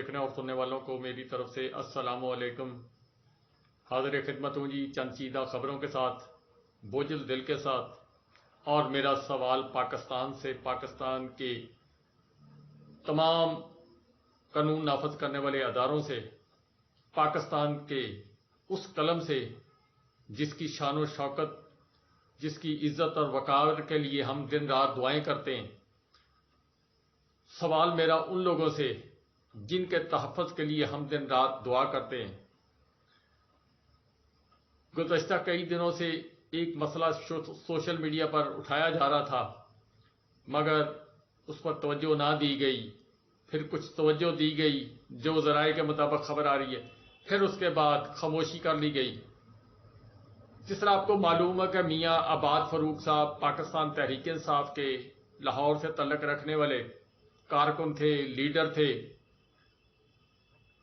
دیکھنے اور سننے والوں کو میری طرف سے السلام علیکم۔ حاضر خدمت ہوں جی چند چیدہ خبروں کے ساتھ، بوجھل دل کے ساتھ، اور میرا سوال پاکستان سے، پاکستان کے تمام قانون نافذ کرنے والے اداروں سے، پاکستان کے اس قلم سے جس کی شان و شوکت، جس کی عزت اور وقار کے لیے ہم دن رات دعائیں کرتے ہیں۔ سوال میرا ان لوگوں سے جن کے تحفظ کے لیے ہم دن رات دعا کرتے ہیں۔ گزشتہ کئی دنوں سے ایک مسئلہ سوشل میڈیا پر اٹھایا جا رہا تھا، مگر اس پر توجہ نہ دی گئی، پھر کچھ توجہ دی گئی جو ذرائع کے مطابق خبر آ رہی ہے، پھر اس کے بعد خاموشی کر لی گئی۔ جس طرح آپ کو معلوم ہے کہ میاں عباد فروخ صاحب پاکستان تحریک انصاف کے لاہور سے تعلق رکھنے والے کارکن تھے، لیڈر تھے۔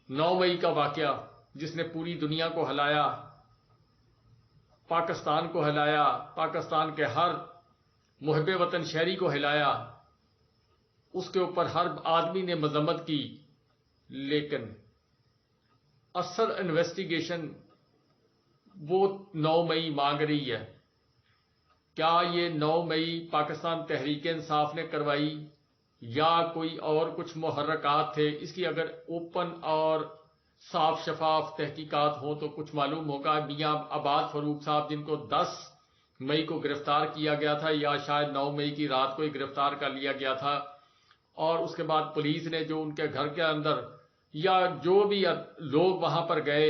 9 مئی کا واقعہ جس نے پوری دنیا کو ہلایا، پاکستان کو ہلایا، پاکستان کے ہر محب وطن شہری کو ہلایا، اس کے اوپر ہر آدمی نے مذمت کی، لیکن اصل انویسٹیگیشن وہ 9 مئی مانگ رہی ہے۔ کیا یہ 9 مئی پاکستان تحریک انصاف نے کروائی یا کوئی اور کچھ محرکات تھے؟ اس کی اگر اوپن اور صاف شفاف تحقیقات ہوں تو کچھ معلوم ہوگا۔ میاں عباد فروخ صاحب جن کو 10 مئی کو گرفتار کیا گیا تھا، یا شاید 9 مئی کی رات کو ہی گرفتار کر لیا گیا تھا، اور اس کے بعد پولیس نے جو ان کے گھر کے اندر یا جو بھی لوگ وہاں پر گئے،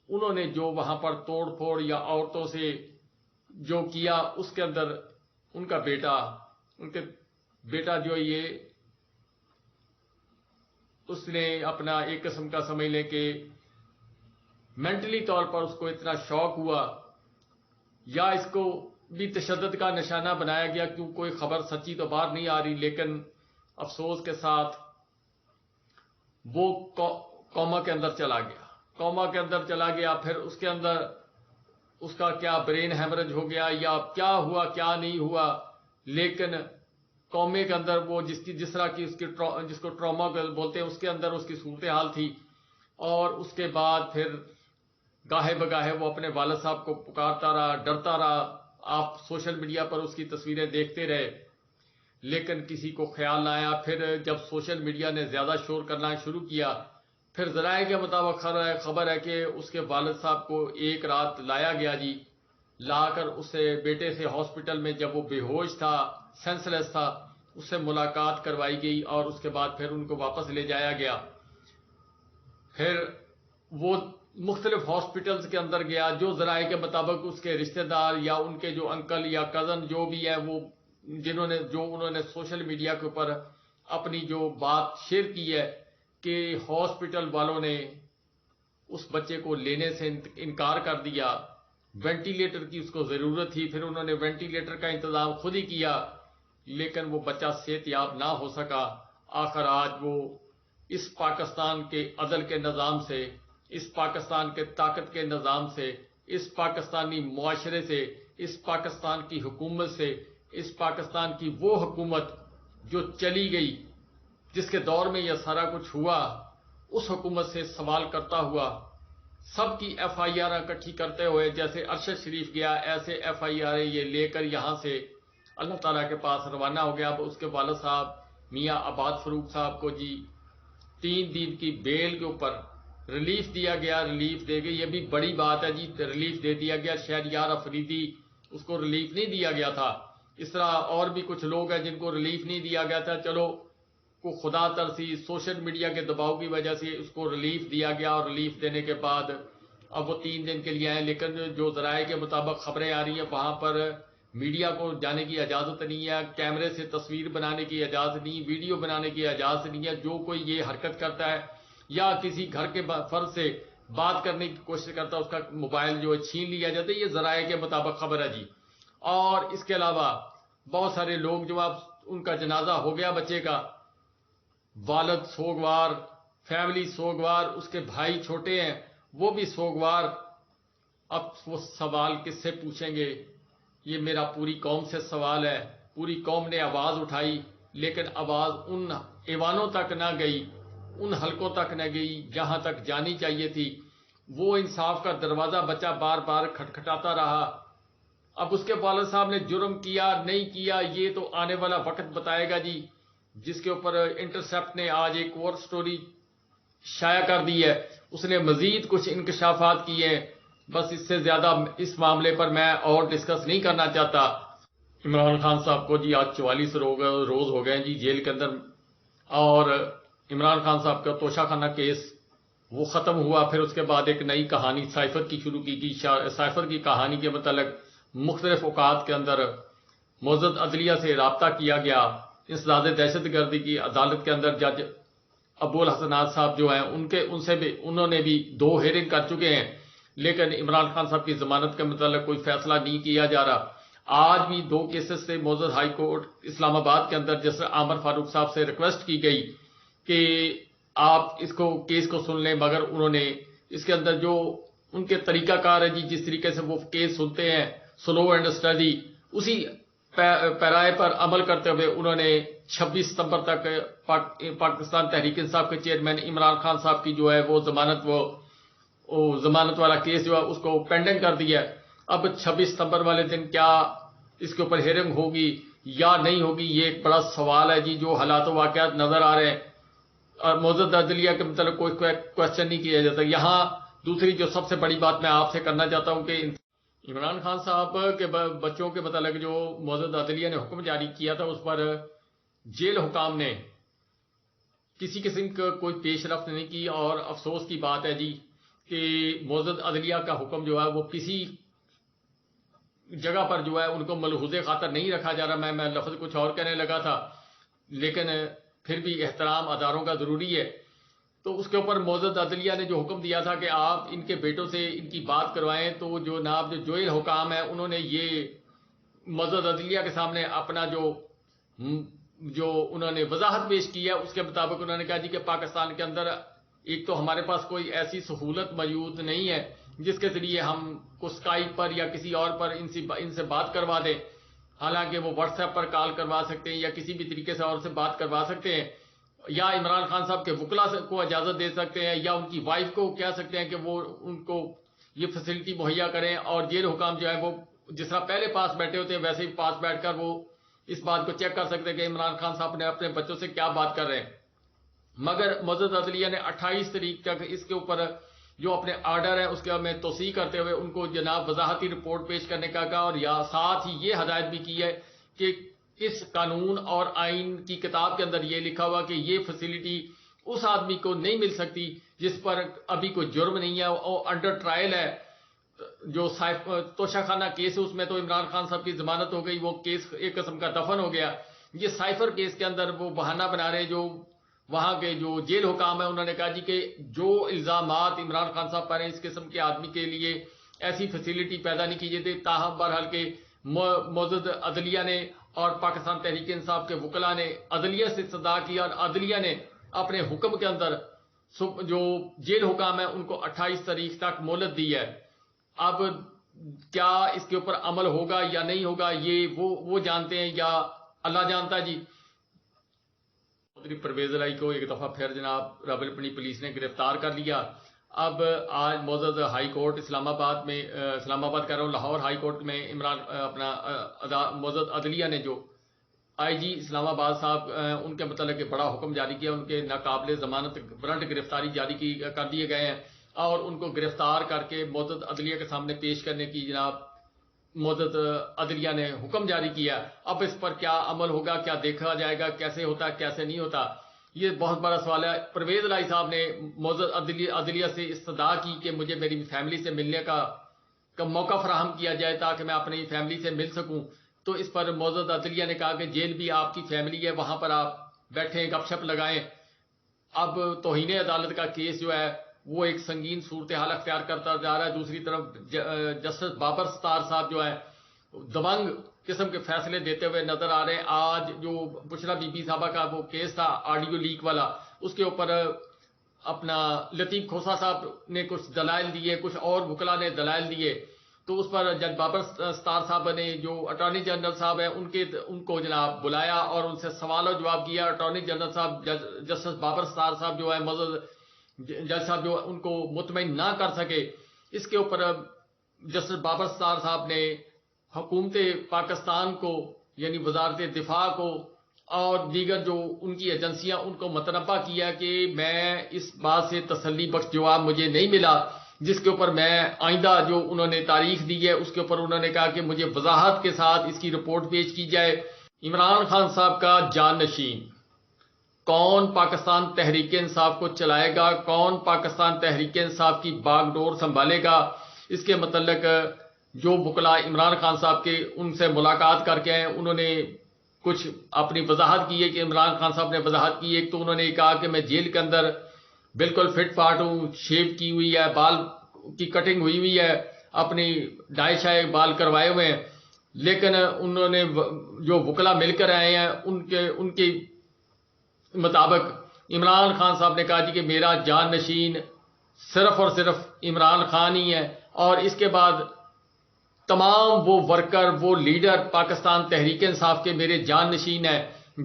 انہوں نے جو وہاں پر توڑ پھوڑ یا عورتوں سے جو کیا، اس کے اندر ان کا بیٹا جو یہ اس نے اپنا ایک قسم کا سمجھ لیں کہ مینٹلی طور پر اس کو اتنا شوق ہوا، یا اس کو بھی تشدد کا نشانہ بنایا گیا، کیوں کوئی خبر سچی تو باہر نہیں آ رہی، لیکن افسوس کے ساتھ وہ کوما کے اندر چلا گیا۔ کوما کے اندر چلا گیا، پھر اس کے اندر اس کا کیا برین ہیمرج ہو گیا یا کیا ہوا کیا نہیں ہوا، لیکن کومے کے اندر وہ جس طرح کی جس کو ٹراما بولتے ہیں، اس کے اندر اس کی صورتحال تھی۔ اور اس کے بعد پھر گاہے بگاہے وہ اپنے والد صاحب کو پکارتا رہا، ڈرتا رہا۔ آپ سوشل میڈیا پر اس کی تصویریں دیکھتے رہے، لیکن کسی کو خیال نہ آیا۔ پھر جب سوشل میڈیا نے زیادہ شور کرنا شروع کیا، پھر ذرائع کے مطابق خبر ہے کہ اس کے والد صاحب کو ایک رات لایا گیا جی، لا کر اسے بیٹے سے ہاسپٹل میں، جب وہ بے ہوش تھا، سینس لیس تھا، اس سے ملاقات کروائی گئی، اور اس کے بعد پھر ان کو واپس لے جایا گیا۔ پھر وہ مختلف ہاسپٹلز کے اندر گیا، جو ذرائع کے مطابق اس کے رشتہ دار یا ان کے جو انکل یا کزن جو بھی ہے، وہ انہوں نے سوشل میڈیا کے اوپر اپنی جو بات شیئر کی ہے کہ ہاسپٹل والوں نے اس بچے کو لینے سے انکار کر دیا، وینٹیلیٹر کی اس کو ضرورت تھی، پھر انہوں نے وینٹیلیٹر کا انتظام خود ہی کیا، لیکن وہ بچہ صحت یاب نہ ہو سکا۔ آخر آج وہ اس پاکستان کے عدل کے نظام سے، اس پاکستان کے طاقت کے نظام سے، اس پاکستانی معاشرے سے، اس پاکستان کی حکومت سے، اس پاکستان کی وہ حکومت جو چلی گئی، جس کے دور میں یہ سارا کچھ ہوا، اس حکومت سے سوال کرتا ہوا، سب کی ایف آئی آر اکٹھی کرتے ہوئے، جیسے ارشد شریف گیا، ایسے ایف آئی آر یہ لے کر یہاں سے اللہ تعالیٰ کے پاس روانہ ہو گیا۔ اب اس کے والد صاحب میاں عباد فروخ صاحب کو جی 3 دن کی بیل کے اوپر ریلیف دیا گیا، ریلیف دے گئی، یہ بھی بڑی بات ہے جی، ریلیف دے دیا گیا۔ شہریار افریدی اس کو ریلیف نہیں دیا گیا تھا، اس طرح اور بھی کچھ لوگ ہیں جن کو ریلیف نہیں دیا گیا تھا، چلو کو خدا ترسی سوشل میڈیا کے دباؤ کی وجہ سے اس کو ریلیف دیا گیا، اور ریلیف دینے کے بعد اب وہ 3 دن کے لیے آئے، لیکن جو ذرائع کے مطابق خبریں آ رہی ہیں وہاں پر میڈیا کو جانے کی اجازت نہیں ہے، کیمرے سے تصویر بنانے کی اجازت نہیں، ویڈیو بنانے کی اجازت نہیں ہے۔ جو کوئی یہ حرکت کرتا ہے یا کسی گھر کے فرد سے بات کرنے کی کوشش کرتا ہے، اس کا موبائل جو ہے چھین لیا جاتا ہے۔ یہ ذرائع کے مطابق خبر ہے جی۔ اور اس کے علاوہ بہت سارے لوگ جو اب ان کا جنازہ ہو گیا بچے کا، والد سوگوار، فیملی سوگوار، اس کے بھائی چھوٹے ہیں وہ بھی سوگوار۔ اب وہ سوال کس سے پوچھیں گے؟ یہ میرا پوری قوم سے سوال ہے۔ پوری قوم نے آواز اٹھائی، لیکن آواز ان ایوانوں تک نہ گئی ان حلقوں تک نہ گئی جہاں تک جانی چاہیے تھی. وہ انصاف کا دروازہ بچہ بار بار کھٹکھٹاتا رہا. اب اس کے والد صاحب نے جرم کیا نہیں کیا یہ تو آنے والا وقت بتائے گا جی، جس کے اوپر انٹرسیپٹ نے آج ایک اور سٹوری شائع کر دی ہے. اس نے مزید کچھ انکشافات کیے ہیں. بس اس سے زیادہ اس معاملے پر میں اور ڈسکس نہیں کرنا چاہتا. عمران خان صاحب کو جی آج 44 روز ہو گئے جی جیل کے اندر، اور عمران خان صاحب کا توشہ خانہ کیس وہ ختم ہوا. پھر اس کے بعد ایک نئی کہانی سائفر کی شروع کی سائفر کی کہانی کے متعلق مختلف اوقات کے اندر معزز عدلیہ سے رابطہ کیا گیا. انسداد دہشت گردی کی عدالت کے اندر جج ابو الحسنات صاحب جو ہیں انہوں نے بھی 2 ہیئرنگ کر چکے ہیں، لیکن عمران خان صاحب کی ضمانت کے متعلق کوئی فیصلہ نہیں کیا جا رہا. آج بھی 2 کیسز سے معزز ہائی کورٹ اسلام آباد کے اندر جسٹس عامر فاروق صاحب سے ریکویسٹ کی گئی کہ آپ اس کیس کو سن لیں، مگر انہوں نے اس کے اندر جو ان کے طریقہ کار ہے جی، جس طریقے سے وہ کیس سنتے ہیں سلو اینڈ اسٹڈی، اسی پیرائے پر عمل کرتے ہوئے انہوں نے 26 ستمبر تک پاکستان تحریک انصاف کے چیئرمین عمران خان صاحب کی جو ہے وہ ضمانت والا کیس جو ہے اس کو پینڈنگ کر دیا ہے. اب 26 ستمبر والے دن کیا اس کے اوپر ہیئرنگ ہوگی یا نہیں ہوگی، یہ ایک بڑا سوال ہے جی. جو حالات و واقعات نظر آ رہے ہیں اور معزز عدلیہ کے متعلق کوئی کوشچن نہیں کیا جاتا. یہاں دوسری جو سب سے بڑی بات میں آپ سے کرنا چاہتا ہوں کہ عمران خان صاحب کے بچوں کے متعلق جو معزز عدلیہ نے حکم جاری کیا تھا اس پر جیل حکام نے کسی قسم کا کوئی پیش رفت نہیں کی، اور افسوس کی بات ہے جی کہ معزز عدلیہ کا حکم جو ہے وہ کسی جگہ پر جو ہے ان کو ملحوظ خاطر نہیں رکھا جا رہا. میں لفظ کچھ اور کہنے لگا تھا، لیکن پھر بھی احترام اداروں کا ضروری ہے. تو اس کے اوپر معزز عدلیہ نے جو حکم دیا تھا کہ آپ ان کے بیٹوں سے ان کی بات کروائیں، تو جو جوئل حکام ہے انہوں نے یہ معزز عدلیہ کے سامنے اپنا جو انہوں نے وضاحت پیش کی ہے اس کے مطابق انہوں نے کہا جی کہ پاکستان کے اندر ایک تو ہمارے پاس کوئی ایسی سہولت موجود نہیں ہے جس کے ذریعے ہم کو اسکائپ پر یا کسی اور پر ان سے بات کروا دیں. حالانکہ وہ واٹس ایپ پر کال کروا سکتے ہیں یا کسی بھی طریقے سے اور سے بات کروا سکتے ہیں، یا عمران خان صاحب کے وکلاء کو اجازت دے سکتے ہیں، یا ان کی وائف کو کہہ سکتے ہیں کہ وہ ان کو یہ فیسلٹی مہیا کریں. اور جیل حکام جو ہے وہ جس طرح پہلے پاس بیٹھے ہوتے ہیں ویسے ہی پاس بیٹھ کر وہ اس بات کو چیک کر سکتے ہیں کہ عمران خان صاحب نے اپنے بچوں سے کیا بات کر رہے ہیں. مگر معزز عدلیہ نے 28 تاریخ تک اس کے اوپر جو اپنے آرڈر ہے اس کے میں توسیع کرتے ہوئے ان کو جناب وضاحتی رپورٹ پیش کرنے کا کہا، اور یا ساتھ ہی یہ ہدایت بھی کی ہے کہ اس قانون اور آئین کی کتاب کے اندر یہ لکھا ہوا کہ یہ فیسلٹی اس آدمی کو نہیں مل سکتی جس پر ابھی کوئی جرم نہیں ہے اور انڈر ٹرائل ہے. جو توشہ خانہ کیس ہے اس میں تو عمران خان صاحب کی ضمانت ہو گئی، وہ کیس ایک قسم کا دفن ہو گیا. یہ سائفر کیس کے اندر وہ بہانہ بنا رہے جو وہاں کے جو جیل حکام ہیں، انہوں نے کہا جی کہ جو الزامات عمران خان صاحب پر ہیں اس قسم کے آدمی کے لیے ایسی فیسلٹی پیدا نہیں کی جاتی. تاہم بہرحال کے معزز عدلیہ نے اور پاکستان تحریک انصاف کے وکلاء نے عدلیہ سے استدعا کیا، اور عدلیہ نے اپنے حکم کے اندر جو جیل حکام ہیں ان کو 28 تاریخ تک مہلت دی ہے. اب کیا اس کے اوپر عمل ہوگا یا نہیں ہوگا یہ وہ جانتے ہیں یا اللہ جانتا ہے جی. پرویز الہی کو ایک دفعہ پھر جناب راولپنڈی پولیس نے گرفتار کر لیا. اب آج معزز ہائی کورٹ اسلام آباد کہہ رہا ہوں لاہور ہائی کورٹ میں معزز عدلیہ نے جو آئی جی اسلام آباد صاحب ان کے متعلق بڑا حکم جاری کیا. ان کے ناقابل ضمانت وارنٹ گرفتاری جاری کر دیے گئے ہیں اور ان کو گرفتار کر کے معزز عدلیہ کے سامنے پیش کرنے کی جناب معزز عدلیہ نے حکم جاری کیا. اب اس پر کیا عمل ہوگا، کیا دیکھا جائے گا، کیسے ہوتا کیسے نہیں ہوتا، یہ بہت بڑا سوال ہے. پرویز الہی صاحب نے معزز عدلیہ سے استدعا کی کہ مجھے میری فیملی سے ملنے کا موقع فراہم کیا جائے تاکہ میں اپنی فیملی سے مل سکوں. تو اس پر معزز عدلیہ نے کہا کہ جیل بھی آپ کی فیملی ہے، وہاں پر آپ بیٹھیں گپ شپ لگائیں. اب توہین عدالت کا کیس جو ہے وہ ایک سنگین صورتحال اختیار کرتا جا رہا ہے. دوسری طرف جسٹس بابر ستار صاحب جو ہے دبنگ قسم کے فیصلے دیتے ہوئے نظر آ رہے ہیں. آج جو بشرا بی بی صاحبہ کا وہ کیس تھا آڈیو لیک والا، اس کے اوپر اپنا لطیف کھوسہ صاحب نے کچھ دلائل دیے، کچھ اور وکلاء نے دلائل دیے. تو اس پر جج بابر ستار صاحب نے جو اٹارنی جنرل صاحب ہیں ان کو جناب بلایا اور ان سے سوال و جواب کیا. اٹارنی جنرل صاحب جسٹس بابر ستار صاحب جو ہے جج صاحب جو ان کو مطمئن نہ کر سکے. اس کے اوپر جسٹس بابر ستار صاحب نے حکومت پاکستان کو یعنی وزارت دفاع کو اور دیگر جو ان کی ایجنسیاں ان کو متنبہ کیا کہ میں اس بات سے تسلی بخش جواب مجھے نہیں ملا جس کے اوپر میں آئندہ جو انہوں نے تاریخ دی ہے اس کے اوپر انہوں نے کہا کہ مجھے وضاحت کے ساتھ اس کی رپورٹ پیش کی جائے. عمران خان صاحب کا جانشین کون پاکستان تحریک انصاف کو چلائے گا, کون پاکستان تحریک انصاف کی باغ ڈور سنبھالے گا, اس کے متعلق جو وکلا عمران خان صاحب کے ان سے ملاقات کر کے ہیں انہوں نے کچھ اپنی وضاحت کی ہے کہ عمران خان صاحب نے وضاحت کی. ایک تو انہوں نے کہا کہ میں جیل کے اندر بالکل فٹ فاٹ ہوں, شیو کی ہوئی ہے, بال کی کٹنگ ہوئی ہے, اپنی ڈائی شائے بال کروائے ہوئے ہیں, لیکن انہوں نے جو وکلا مل کر آئے ہیں ان کے مطابق عمران خان صاحب نے کہا جی کہ میرا جان نشین صرف اور صرف عمران خان ہی ہے اور اس کے بعد تمام وہ ورکر وہ لیڈر پاکستان تحریک انصاف کے میرے جان نشین ہیں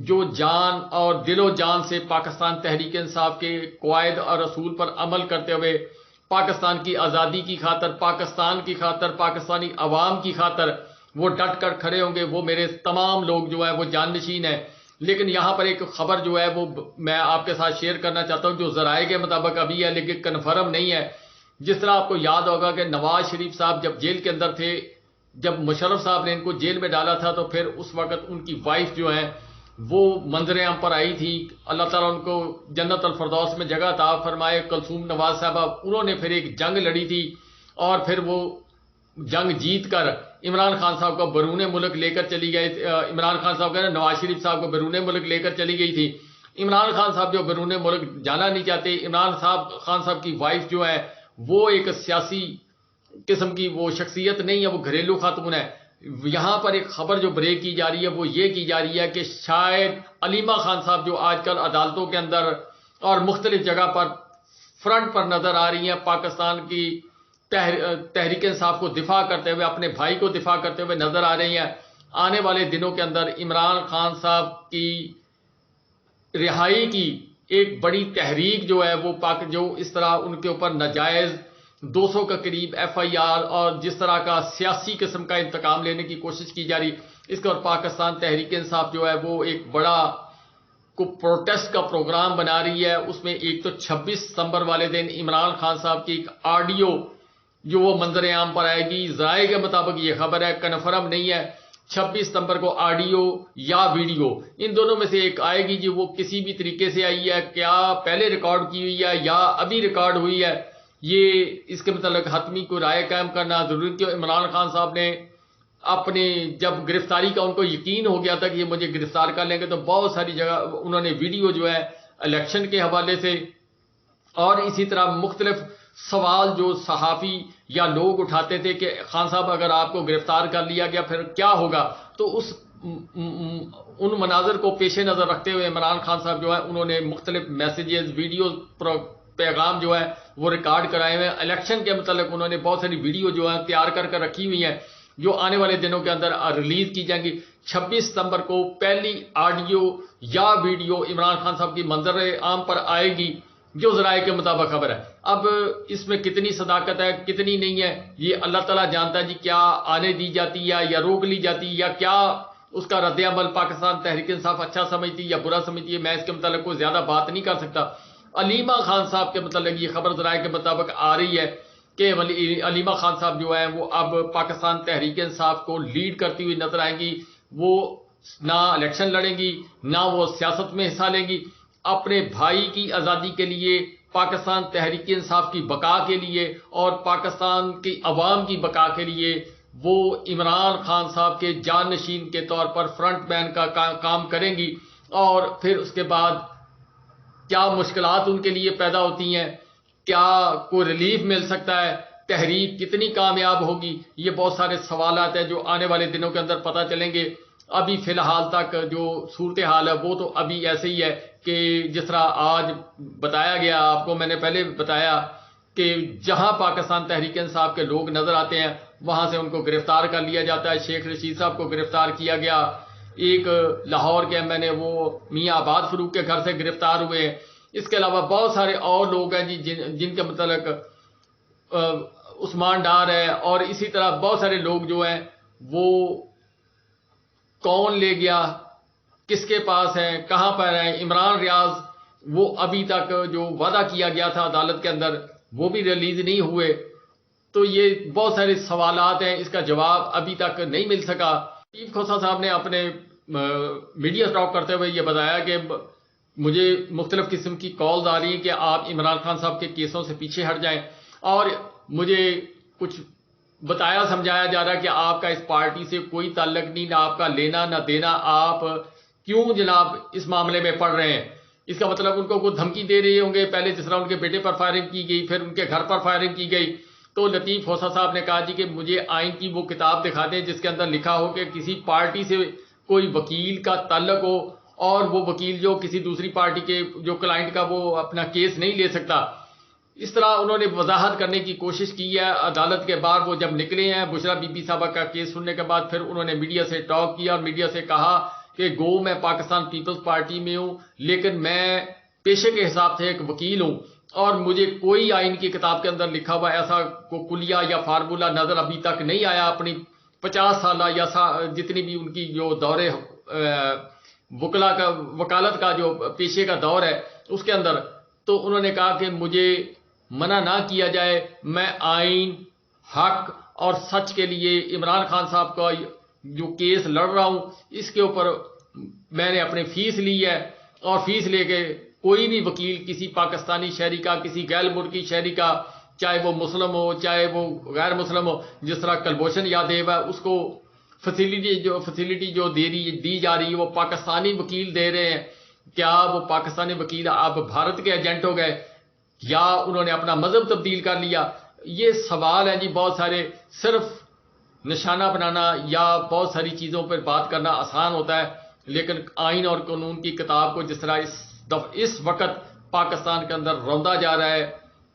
جو جان اور دل و جان سے پاکستان تحریک انصاف کے قواعد اور اصول پر عمل کرتے ہوئے پاکستان کی آزادی کی خاطر, پاکستان کی خاطر, پاکستانی عوام کی خاطر وہ ڈٹ کر کھڑے ہوں گے. وہ میرے تمام لوگ جو ہیں وہ جان نشین ہیں. لیکن یہاں پر ایک خبر جو ہے وہ میں آپ کے ساتھ شیئر کرنا چاہتا ہوں جو ذرائع کے مطابق ابھی ہے لیکن کنفرم نہیں ہے. جس طرح آپ کو یاد ہوگا کہ نواز شریف صاحب جب جیل کے اندر تھے, جب مشرف صاحب نے ان کو جیل میں ڈالا تھا تو پھر اس وقت ان کی وائف جو ہیں وہ منظر عام پر آئی تھی. اللہ تعالیٰ ان کو جنت الفردوس میں جگہ عطا فرمائے. کلثوم نواز صاحبہ انہوں نے پھر ایک جنگ لڑی تھی اور پھر وہ جنگ جیت کر عمران خان صاحب کو بیرون ملک لے کر چلی گئی. عمران خان صاحب کا نواز شریف صاحب کو بیرون ملک لے کر چلی گئی تھی. عمران خان صاحب جو بیرون ملک جانا نہیں چاہتے. عمران خان صاحب کی وائف جو ہے وہ ایک سیاسی قسم کی وہ شخصیت نہیں ہے, وہ گھریلو خاتون ہے. یہاں پر ایک خبر جو بریک کی جا رہی ہے وہ یہ کی جا رہی ہے کہ شاید علیمہ خان صاحب جو آج کل عدالتوں کے اندر اور مختلف جگہ پر فرنٹ پر نظر آ رہی ہیں, پاکستان کی تحریک انصاف کو دفاع کرتے ہوئے, اپنے بھائی کو دفاع کرتے ہوئے نظر آ رہی ہیں. آنے والے دنوں کے اندر عمران خان صاحب کی رہائی کی ایک بڑی تحریک جو ہے وہ جو اس طرح ان کے اوپر ناجائز 200 کا قریب FIR اور جس طرح کا سیاسی قسم کا انتقام لینے کی کوشش کی جا رہی, اس کے اور پاکستان تحریک انصاف جو ہے وہ ایک بڑا پروٹیسٹ کا پروگرام بنا رہی ہے. اس میں ایک تو 26 ستمبر والے دن عمران خان صاحب کی ایک آڈیو جو وہ منظر عام پر آئے گی. ذرائع کے مطابق یہ خبر ہے, کنفرم نہیں ہے, 26 ستمبر کو آڈیو یا ویڈیو ان دونوں میں سے ایک آئے گی. جو وہ کسی بھی طریقے سے آئی ہے, کیا پہلے ریکارڈ کی ہوئی ہے یا ابھی ریکارڈ ہوئی ہے, یہ اس کے متعلق حتمی کو رائے قائم کرنا ضروری. کہ عمران خان صاحب نے اپنے جب گرفتاری کا ان کو یقین ہو گیا تھا کہ یہ مجھے گرفتار کر لیں گے تو بہت ساری جگہ انہوں نے ویڈیو جو ہے الیکشن کے حوالے سے اور اسی طرح مختلف سوال جو صحافی یا لوگ اٹھاتے تھے کہ خان صاحب اگر آپ کو گرفتار کر لیا گیا پھر کیا ہوگا, تو ان مناظر کو پیش نظر رکھتے ہوئے عمران خان صاحب جو ہے انہوں نے مختلف میسیجز ویڈیوز پیغام جو ہے وہ ریکارڈ کرائے ہوئے ہیں. الیکشن کے متعلق انہوں نے بہت ساری ویڈیو جو ہے تیار کر رکھی ہوئی ہیں جو آنے والے دنوں کے اندر ریلیز کی جائیں گی. 26 ستمبر کو پہلی آڈیو یا ویڈیو عمران خان صاحب کی منظر عام پر آئے گی جو ذرائع کے مطابق خبر ہے. اب اس میں کتنی صداقت ہے کتنی نہیں ہے یہ اللہ تعالیٰ جانتا ہے جی. کیا آنے دی جاتی ہے یا روک لی جاتی یا کیا اس کا رد عمل پاکستان تحریک انصاف اچھا سمجھتی یا برا سمجھتی ہے, میں اس کے متعلق کوئی زیادہ بات نہیں کر سکتا. علیمہ خان صاحب کے متعلق یہ خبر ذرائع کے مطابق آ رہی ہے کہ علیمہ خان صاحب جو ہیں وہ اب پاکستان تحریک انصاف کو لیڈ کرتی ہوئی نظر آئیں گی. وہ نہ الیکشن لڑیں گی نہ وہ سیاست میں حصہ لیں گی. اپنے بھائی کی آزادی کے لیے, پاکستان تحریک انصاف کی بقا کے لیے اور پاکستان کی عوام کی بقا کے لیے وہ عمران خان صاحب کے جانشین کے طور پر فرنٹ مین کا کام کریں گی. اور پھر اس کے بعد کیا مشکلات ان کے لیے پیدا ہوتی ہیں, کیا کوئی ریلیف مل سکتا ہے, تحریک کتنی کامیاب ہوگی, یہ بہت سارے سوالات ہیں جو آنے والے دنوں کے اندر پتہ چلیں گے. ابھی فی الحال تک جو صورتحال ہے وہ تو ابھی ایسے ہی ہے کہ جس طرح آج بتایا گیا, آپ کو میں نے پہلے بتایا کہ جہاں پاکستان تحریک انصاف کے لوگ نظر آتے ہیں وہاں سے ان کو گرفتار کر لیا جاتا ہے. شیخ رشید صاحب کو گرفتار کیا گیا, ایک لاہور کے ایم این اے وہ میاں آباد فروخ کے گھر سے گرفتار ہوئے. اس کے علاوہ بہت سارے اور لوگ ہیں جی جن کے متعلق عثمان ڈار ہے, اور اسی طرح بہت سارے لوگ جو ہیں وہ کون لے گیا, کس کے پاس ہیں, کہاں پر ہیں. عمران ریاض وہ ابھی تک جو وعدہ کیا گیا تھا عدالت کے اندر وہ بھی ریلیز نہیں ہوئے. تو یہ بہت سارے سوالات ہیں, اس کا جواب ابھی تک نہیں مل سکا. لطیف کھوسہ صاحب نے اپنے میڈیا ٹاک کرتے ہوئے یہ بتایا کہ مجھے مختلف قسم کی کالز آ رہی ہیں کہ آپ عمران خان صاحب کے کیسوں سے پیچھے ہٹ جائیں, اور مجھے کچھ بتایا سمجھایا جا رہا ہے کہ آپ کا اس پارٹی سے کوئی تعلق نہیں, نہ آپ کا لینا نہ دینا, آپ کیوں جناب اس معاملے میں پڑ رہے ہیں. اس کا مطلب ان کو کوئی دھمکی دے رہے ہوں گے, پہلے جس طرح ان کے بیٹے پر فائرنگ کی گئی, پھر ان کے گھر پر فائرنگ کی گئی. تو لطیف کھوسہ صاحب نے کہا جی کہ مجھے آئین کی وہ کتاب دکھا دیں جس کے اندر لکھا ہو کہ کسی پارٹی سے کوئی وکیل کا تعلق ہو, اور وہ وکیل جو کسی دوسری پارٹی کے جو کلائنٹ کا وہ اپنا کیس نہیں لے سکتا. اس طرح انہوں نے وضاحت کرنے کی کوشش کی ہے. عدالت کے بعد وہ جب نکلے ہیں بشرا بی بی صاحبہ کا کیس سننے کے بعد, پھر انہوں نے میڈیا سے ٹاک کیا اور میڈیا سے کہا کہ گو میں پاکستان پیپلز پارٹی میں ہوں, لیکن میں پیشے کے حساب سے ایک وکیل ہوں, اور مجھے کوئی آئین کی کتاب کے اندر لکھا ہوا ایسا کوئی کلیہ یا فارمولہ نظر ابھی تک نہیں آیا اپنی 50 سالہ یا جتنی بھی ان کی جو دور وکالت کا جو پیشے کا دور ہے اس کے اندر. تو انہوں نے کہا کہ مجھے منع نہ کیا جائے, میں آئین, حق اور سچ کے لیے عمران خان صاحب کا جو کیس لڑ رہا ہوں اس کے اوپر میں نے اپنی فیس لی ہے, اور فیس لے کے کوئی بھی وکیل کسی پاکستانی شہری کا, کسی غیر ملکی شہری کا, چاہے وہ مسلم ہو چاہے وہ غیر مسلم ہو, جس طرح کلبھوشن یادیو ہے اس کو فیسلٹی جو دی جا رہی ہے وہ پاکستانی وکیل دے رہے ہیں. کیا وہ پاکستانی وکیل اب بھارت کے ایجنٹ ہو گئے یا انہوں نے اپنا مذہب تبدیل کر لیا؟ یہ سوال ہیں جی بہت سارے. صرف نشانہ بنانا یا بہت ساری چیزوں پر بات کرنا آسان ہوتا ہے, لیکن آئین اور قانون کی کتاب کو جس طرح اس وقت پاکستان کے اندر روندا جا رہا ہے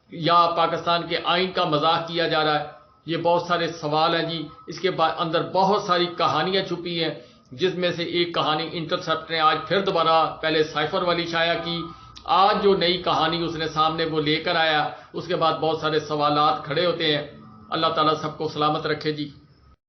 یا پاکستان کے آئین کا مذاق کیا جا رہا ہے, یہ بہت سارے سوال ہیں جی. اس کے اندر بہت ساری کہانیاں چھپی ہیں, جس میں سے ایک کہانی انٹرسپٹ نے آج پھر دوبارہ پہلے سائفر والی شائع کی, آج جو نئی کہانی اس نے سامنے وہ لے کر آیا, اس کے بعد بہت سارے سوالات کھڑے ہوتے ہیں. اللہ تعالیٰ سب کو سلامت رکھے جی.